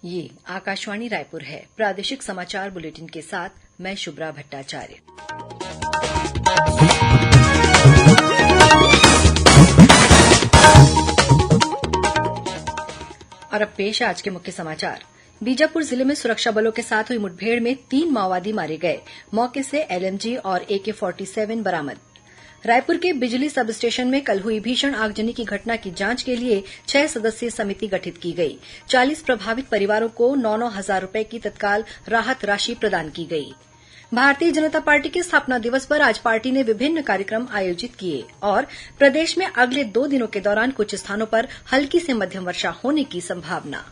ये आकाशवाणी रायपुर है। प्रादेशिक समाचार बुलेटिन के साथ मैं शुभ्रा भट्टाचार्य। और अब पेश आज के मुख्य समाचार। बीजापुर जिले में सुरक्षा बलों के साथ हुई मुठभेड़ में 3 माओवादी मारे गए। मौके से एलएमजी और AK-47 बरामद। रायपुर के बिजली सब स्टेशन में कल हुई भीषण आगजनी की घटना की जांच के लिए 6 सदस्यीय समिति गठित की गई। 40 प्रभावित परिवारों को 9-9 हजार रूपये की तत्काल राहत राशि प्रदान की गई। भारतीय जनता पार्टी के स्थापना दिवस पर आज पार्टी ने विभिन्न कार्यक्रम आयोजित किए और प्रदेश में अगले 2 दिनों के दौरान कुछ स्थानों पर हल्की से मध्यम वर्षा होने की संभावना।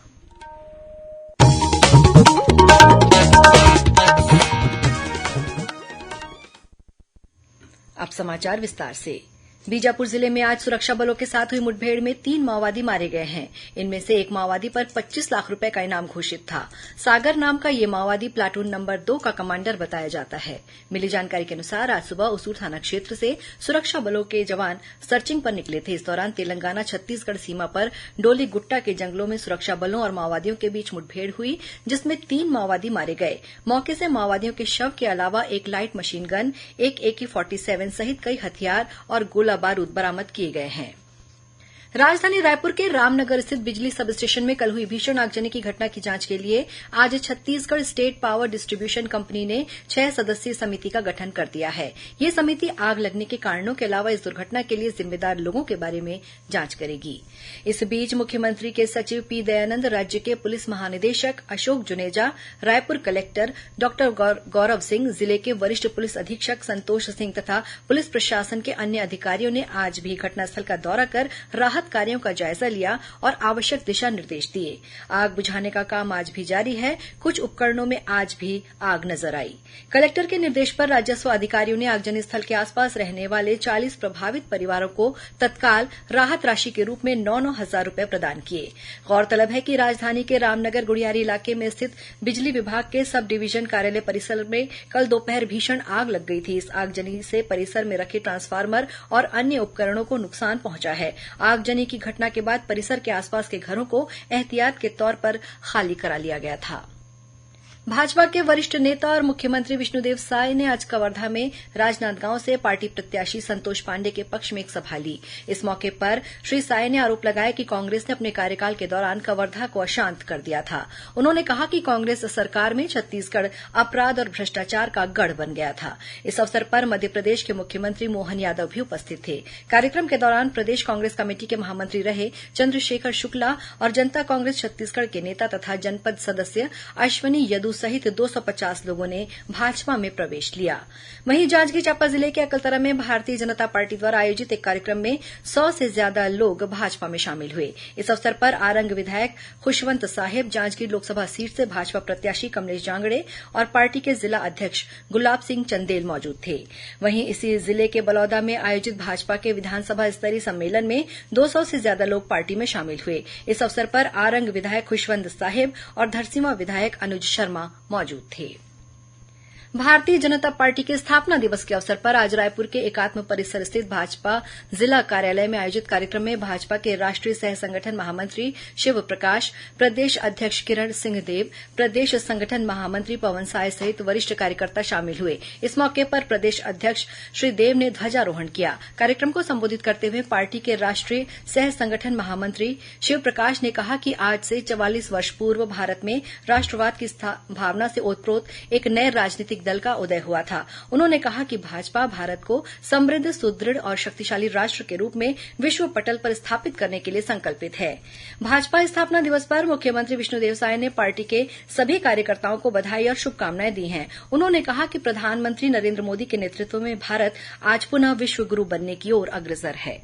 अब समाचार विस्तार से। बीजापुर जिले में आज सुरक्षा बलों के साथ हुई मुठभेड़ में 3 माओवादी मारे गए हैं। इनमें से एक माओवादी पर 25 लाख रुपए का इनाम घोषित था। सागर नाम का ये माओवादी प्लाटून नंबर 2 का कमांडर बताया जाता है। मिली जानकारी के अनुसार आज सुबह उसूर थाना क्षेत्र से सुरक्षा बलों के जवान सर्चिंग पर निकले थे। इस दौरान तेलंगाना छत्तीसगढ़ सीमा पर डोली गुट्टा के जंगलों में सुरक्षा बलों और माओवादियों के बीच मुठभेड़ हुई, जिसमें 3 माओवादी मारे गए। मौके से माओवादियों के शव के अलावा एक लाइट मशीन गन, एक AK-47 सहित कई हथियार और गोला बारूद बरामद किए गए हैं। राजधानी रायपुर के रामनगर स्थित बिजली सब स्टेशन में कल हुई भीषण आगजनी की घटना की जांच के लिए आज Chhattisgarh state power distribution company ने 6 सदस्यीय समिति का गठन कर दिया है। यह समिति आग लगने के कारणों के अलावा इस दुर्घटना के लिए जिम्मेदार लोगों के बारे में जांच करेगी। इस बीच मुख्यमंत्री के सचिव P. दयानंद, राज्य के पुलिस महानिदेशक अशोक जुनेजा, रायपुर कलेक्टर डॉ गौरव सिंह, जिले के वरिष्ठ पुलिस अधीक्षक संतोष सिंह तथा पुलिस प्रशासन के अन्य अधिकारियों ने आज भी घटनास्थल का दौरा कर राहत कार्यों का जायजा लिया और आवश्यक दिशा निर्देश दिए। आग बुझाने का काम आज भी जारी है। कुछ उपकरणों में आज भी आग नजर आई। कलेक्टर के निर्देश पर राजस्व अधिकारियों ने आगजनी स्थल के आसपास रहने वाले 40 प्रभावित परिवारों को तत्काल राहत राशि के रूप में 9-9 हजार रूपये प्रदान किए। गौरतलब है कि राजधानी के रामनगर गुड़ियारी इलाके में स्थित बिजली विभाग के सब डिवीजन कार्यालय परिसर में कल दोपहर भीषण आग लग गई थी। इस आगजनी से परिसर में रखे ट्रांसफार्मर और अन्य उपकरणों को नुकसान पहुंचा है। आगजनी की घटना के बाद परिसर के आसपास के घरों को एहतियात के तौर पर खाली करा लिया गया था। भाजपा के वरिष्ठ नेता और मुख्यमंत्री विष्णुदेव साय ने आज कवर्धा में राजनांदगांव से पार्टी प्रत्याशी संतोष पांडे के पक्ष में एक सभा ली। इस मौके पर श्री साय ने आरोप लगाया कि कांग्रेस ने अपने कार्यकाल के दौरान कवर्धा को अशांत कर दिया था। उन्होंने कहा कि कांग्रेस सरकार में छत्तीसगढ़ अपराध और भ्रष्टाचार का गढ़ बन गया था। इस अवसर पर मध्यप्रदेश के मुख्यमंत्री मोहन यादव भी उपस्थित थे। कार्यक्रम के दौरान प्रदेश कांग्रेस कमेटी के महामंत्री रहे चंद्रशेखर शुक्ला और जनता कांग्रेस छत्तीसगढ़ के नेता तथा जनपद सदस्य अश्वनी यदु सहित 250 लोगों ने भाजपा में प्रवेश लिया। वहीं जांजगीर चांपा जिले के अकलतरा में भारतीय जनता पार्टी द्वारा आयोजित एक कार्यक्रम में 100 से ज्यादा लोग भाजपा में शामिल हुए। इस अवसर पर आरंग विधायक खुशवंत साहिब, जांजगीर लोकसभा सीट से भाजपा प्रत्याशी कमलेश जांगड़े और पार्टी के जिला अध्यक्ष गुलाब सिंह चंदेल मौजूद थे। वहीं इसी जिले के बलौदा में आयोजित भाजपा के विधानसभा स्तरीय सम्मेलन में 200 से ज्यादा लोग पार्टी में शामिल हुए। इस अवसर पर आरंग विधायक खुशवंत साहिब और धरसींवा विधायक अनुज शर्मा मौजूद थे। भारतीय जनता पार्टी के स्थापना दिवस के अवसर पर आज रायपुर के एकात्म परिसर स्थित भाजपा जिला कार्यालय में आयोजित कार्यक्रम में भाजपा के राष्ट्रीय सह संगठन महामंत्री शिव प्रकाश, प्रदेश अध्यक्ष किरण सिंहदेव, प्रदेश संगठन महामंत्री पवन साय सहित वरिष्ठ कार्यकर्ता शामिल हुए। इस मौके पर प्रदेश अध्यक्ष श्री देव ने ध्वजारोहण किया। कार्यक्रम को संबोधित करते हुए पार्टी के राष्ट्रीय सह संगठन महामंत्री शिव प्रकाश ने कहा कि आज से 44 वर्ष पूर्व भारत में राष्ट्रवाद की भावना से ओतप्रोत एक नए राजनीतिक दल का उदय हुआ था। उन्होंने कहा कि भाजपा भारत को समृद्ध, सुदृढ़ और शक्तिशाली राष्ट्र के रूप में विश्व पटल पर स्थापित करने के लिए संकल्पित है। भाजपा स्थापना दिवस पर मुख्यमंत्री विष्णुदेव साय ने पार्टी के सभी कार्यकर्ताओं को बधाई और शुभकामनाएं दी हैं। उन्होंने कहा कि प्रधानमंत्री नरेंद्र मोदी के नेतृत्व में भारत आज पुनः विश्व गुरु बनने की ओर अग्रसर है।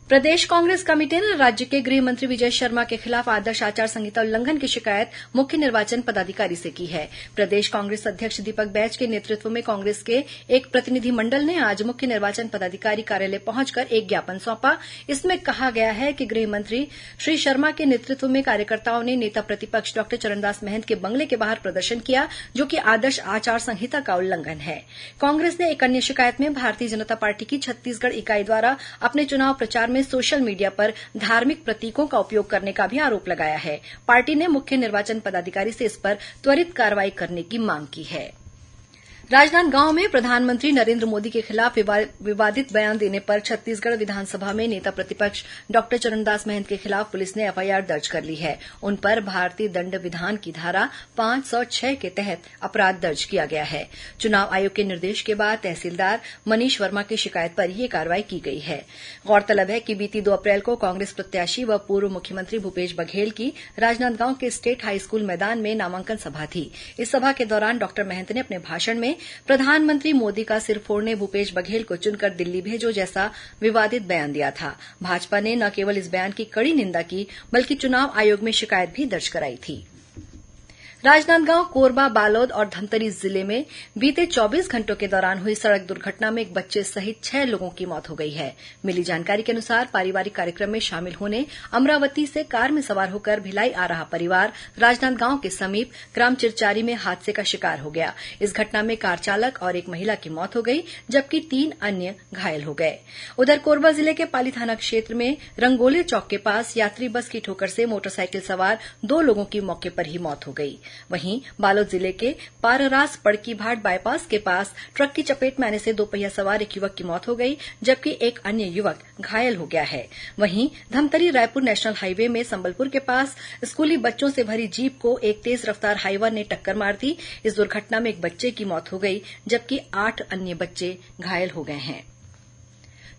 प्रदेश कांग्रेस कमेटी ने राज्य के गृह मंत्री विजय शर्मा के खिलाफ आदर्श आचार संहिता उल्लंघन की शिकायत मुख्य निर्वाचन पदाधिकारी से की है। प्रदेश कांग्रेस अध्यक्ष दीपक बैज के नेतृत्व में कांग्रेस के एक प्रतिनिधिमंडल ने आज मुख्य निर्वाचन पदाधिकारी कार्यालय पहुंचकर एक ज्ञापन सौंपा। इसमें कहा गया है कि गृह मंत्री श्री शर्मा के नेतृत्व में कार्यकर्ताओं ने नेता प्रतिपक्ष डॉ चरणदास महंत के बंगले के बाहर प्रदर्शन किया, जो कि आदर्श आचार संहिता का उल्लंघन है। कांग्रेस ने एक अन्य शिकायत में भारतीय जनता पार्टी की छत्तीसगढ़ इकाई द्वारा अपने चुनाव प्रचार में में सोशल मीडिया पर धार्मिक प्रतीकों का उपयोग करने का भी आरोप लगाया है। पार्टी ने मुख्य निर्वाचन पदाधिकारी से इस पर त्वरित कार्रवाई करने की मांग की है। राजनांदगांव में प्रधानमंत्री नरेंद्र मोदी के खिलाफ विवादित बयान देने पर छत्तीसगढ़ विधानसभा में नेता प्रतिपक्ष डॉक्टर चरणदास महंत के खिलाफ पुलिस ने एफआईआर दर्ज कर ली है। उन पर भारतीय दंड विधान की धारा 506 के तहत अपराध दर्ज किया गया है। चुनाव आयोग के निर्देश के बाद तहसीलदार मनीष वर्मा की शिकायत पर यह कार्रवाई की गई है। गौरतलब है कि बीती 2 अप्रैल को कांग्रेस प्रत्याशी व पूर्व मुख्यमंत्री भूपेश बघेल की राजनांदगांव के स्टेट हाई स्कूल मैदान में नामांकन सभा थी। इस सभा के दौरान डॉक्टर महंत ने अपने भाषण में प्रधानमंत्री मोदी का सिर फोड़ने भूपेश बघेल को चुनकर दिल्ली भेजो जैसा विवादित बयान दिया था। भाजपा ने न केवल इस बयान की कड़ी निंदा की बल्कि चुनाव आयोग में शिकायत भी दर्ज कराई थी। राजनांदगांव, कोरबा, बालोद और धमतरी जिले में बीते 24 घंटों के दौरान हुई सड़क दुर्घटना में एक बच्चे सहित 6 लोगों की मौत हो गई है। मिली जानकारी के अनुसार पारिवारिक कार्यक्रम में शामिल होने अमरावती से कार में सवार होकर भिलाई आ रहा परिवार राजनांदगांव के समीप ग्राम चिरचारी में हादसे का शिकार हो गया। इस घटना में कार चालक और एक महिला की मौत हो गई जबकि 3 अन्य घायल हो गए। उधर कोरबा जिले के पाली थाना क्षेत्र में रंगोले चौक के पास यात्री बस की ठोकर से मोटरसाइकिल सवार 2 लोगों की मौके पर ही मौत हो गई। वहीं बालोद जिले के पाररास पड़की भाट बाईपास के पास ट्रक की चपेट में आने से 2 पहिया सवार एक युवक की मौत हो गई जबकि एक अन्य युवक घायल हो गया है। वहीं धमतरी रायपुर नेशनल हाईवे में संबलपुर के पास स्कूली बच्चों से भरी जीप को एक तेज रफ्तार हाईवा ने टक्कर मार दी। इस दुर्घटना में एक बच्चे की मौत हो गई जबकि 8 अन्य बच्चे घायल हो गए हैं।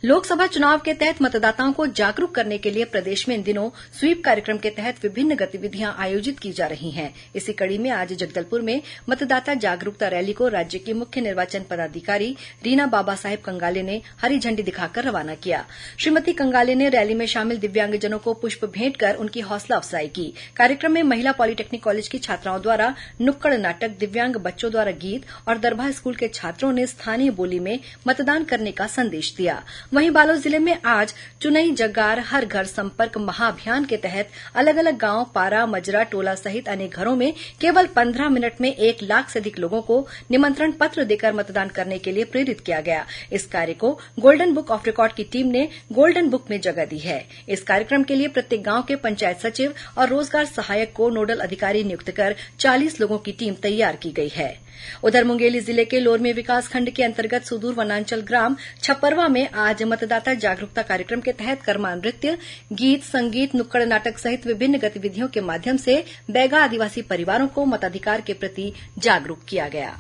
लोकसभा चुनाव के तहत मतदाताओं को जागरूक करने के लिए प्रदेश में इन दिनों स्वीप कार्यक्रम के तहत विभिन्न गतिविधियां आयोजित की जा रही हैं। इसी कड़ी में आज जगदलपुर में मतदाता जागरूकता रैली को राज्य की मुख्य निर्वाचन पदाधिकारी रीना बाबा साहेब कंगाले ने हरी झंडी दिखाकर रवाना किया। श्रीमती कंगाले ने रैली में शामिल दिव्यांगजनों को पुष्प भेंट कर उनकी हौसला अफजाई की। कार्यक्रम में महिला पॉलिटेक्निक कॉलेज की छात्राओं द्वारा नुक्कड़ नाटक, दिव्यांग बच्चों द्वारा गीत और दरभा स्कूल के छात्रों ने स्थानीय बोली में मतदान करने का संदेश दिया। वहीं बालोद जिले में आज चुनई जगार हर घर संपर्क महाअभियान के तहत अलग अलग गांव, पारा, मजरा, टोला सहित अनेक घरों में केवल 15 मिनट में 1 लाख से अधिक लोगों को निमंत्रण पत्र देकर मतदान करने के लिए प्रेरित किया गया। इस कार्य को गोल्डन बुक ऑफ रिकॉर्ड की टीम ने गोल्डन बुक में जगह दी है। इस कार्यक्रम के लिए प्रत्येक गांव के पंचायत सचिव और रोजगार सहायक को नोडल अधिकारी नियुक्त कर 40 लोगों की टीम तैयार की गई है। उधर मुंगेली जिले के लोरमी विकासखंड के अंतर्गत सुदूर वनांचल ग्राम छपरवा में आज मतदाता जागरूकता कार्यक्रम के तहत कर्मा नृत्य, गीत, संगीत, नुक्कड़ नाटक सहित विभिन्न गतिविधियों के माध्यम से बैगा आदिवासी परिवारों को मताधिकार के प्रति जागरूक किया गया।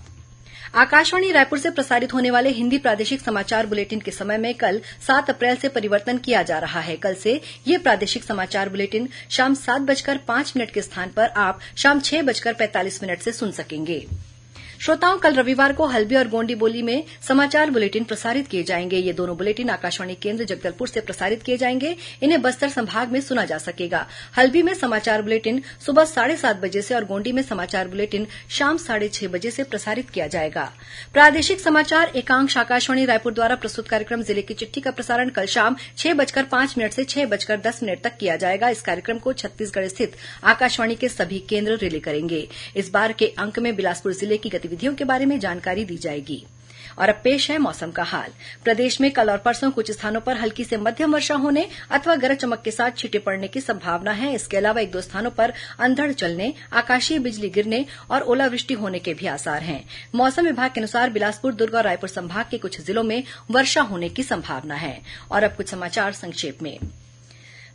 आकाशवाणी रायपुर से प्रसारित होने वाले हिन्दी प्रादेशिक समाचार बुलेटिन के समय में कल 7 अप्रैल से परिवर्तन किया जा रहा है। कल से ये प्रादेशिक समाचार बुलेटिन शाम 7:05 के स्थान पर आप शाम 6:45 से सुन सकेंगे। श्रोताओं, कल रविवार को हल्बी और गोंडी बोली में समाचार बुलेटिन प्रसारित किए जाएंगे। ये दोनों बुलेटिन आकाशवाणी केंद्र जगदलपुर से प्रसारित किए जाएंगे। इन्हें बस्तर संभाग में सुना जा सकेगा। हल्बी में समाचार बुलेटिन सुबह 7:30 बजे से और गोंडी में समाचार बुलेटिन शाम 6:30 बजे से प्रसारित किया जाएगा। प्रादेशिक समाचार एकांश आकाशवाणी रायपुर द्वारा प्रस्तुत कार्यक्रम जिले की चिट्ठी का प्रसारण कल शाम 6:05 से 6:10 तक किया जाएगा। इस कार्यक्रम को छत्तीसगढ़ स्थित आकाशवाणी के सभी केंद्र रिले करेंगे। इस बार के अंक में बिलासपुर जिले की गतिविधियों के बारे में जानकारी दी जाएगी। और अब पेश है मौसम का हाल। प्रदेश में कल और परसों कुछ स्थानों पर हल्की से मध्यम वर्षा होने अथवा गरज चमक के साथ छींटे पड़ने की संभावना है। इसके अलावा 1-2 स्थानों पर अंधड़ चलने, आकाशीय बिजली गिरने और ओलावृष्टि होने के भी आसार हैं। मौसम विभाग के अनुसार बिलासपुर, दुर्ग और रायपुर संभाग के कुछ जिलों में वर्षा होने की संभावना है। और अब कुछ समाचार संक्षेप में।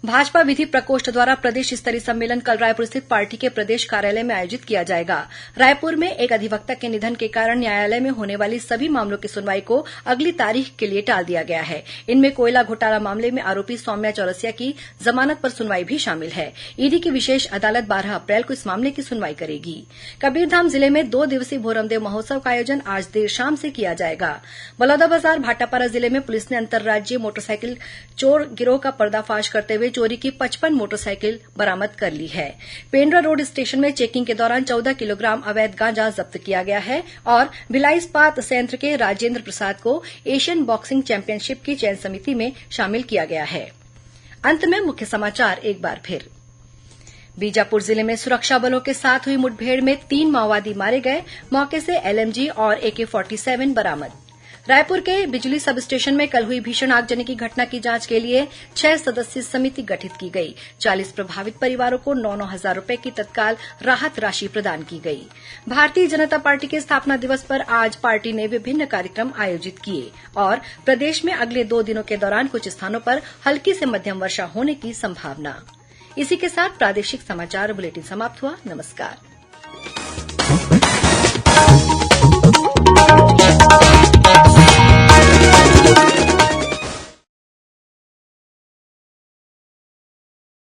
भाजपा विधि प्रकोष्ठ द्वारा प्रदेश स्तरीय सम्मेलन कल रायपुर स्थित पार्टी के प्रदेश कार्यालय में आयोजित किया जाएगा। रायपुर में एक अधिवक्ता के निधन के कारण न्यायालय में होने वाली सभी मामलों की सुनवाई को अगली तारीख के लिए टाल दिया गया है। इनमें कोयला घोटाला मामले में आरोपी सौम्या चौरसिया की जमानत पर सुनवाई भी शामिल है। ईडी की विशेष अदालत 12 अप्रैल को इस मामले की सुनवाई करेगी। कबीरधाम जिले में 2 दिवसीय भोरमदेव महोत्सव का आयोजन आज देर शाम से किया जाएगा। बलौदाबाजार भाटापारा जिले में पुलिस ने अंतर्राज्यीय मोटरसाइकिल चोर गिरोह का पर्दाफाश करते हुए चोरी की 55 मोटरसाइकिल बरामद कर ली है। पेंड्रा रोड स्टेशन में चेकिंग के दौरान 14 किलोग्राम अवैध गांजा जब्त किया गया है। और भिलाई इस्पात संयंत्र के राजेंद्र प्रसाद को एशियन बॉक्सिंग चैंपियनशिप की चयन समिति में शामिल किया गया है। अंत में मुख्य समाचार एक बार फिर। बीजापुर जिले में सुरक्षा बलों के साथ हुई मुठभेड़ में 3 माओवादी मारे गए। मौके से एलएमजी और AK-47 बरामद। रायपुर के बिजली सब स्टेशन में कल हुई भीषण आगजनी की घटना की जांच के लिए 6 सदस्यीय समिति गठित की गई। 40 प्रभावित परिवारों को 9-9 हजार रूपये की तत्काल राहत राशि प्रदान की गई। भारतीय जनता पार्टी के स्थापना दिवस पर आज पार्टी ने विभिन्न कार्यक्रम आयोजित किए और प्रदेश में अगले 2 दिनों के दौरान कुछ स्थानों पर हल्की से मध्यम वर्षा होने की संभावना। इसी के साथ प्रादेशिक समाचार बुलेटिन समाप्त हुआ। नमस्कार।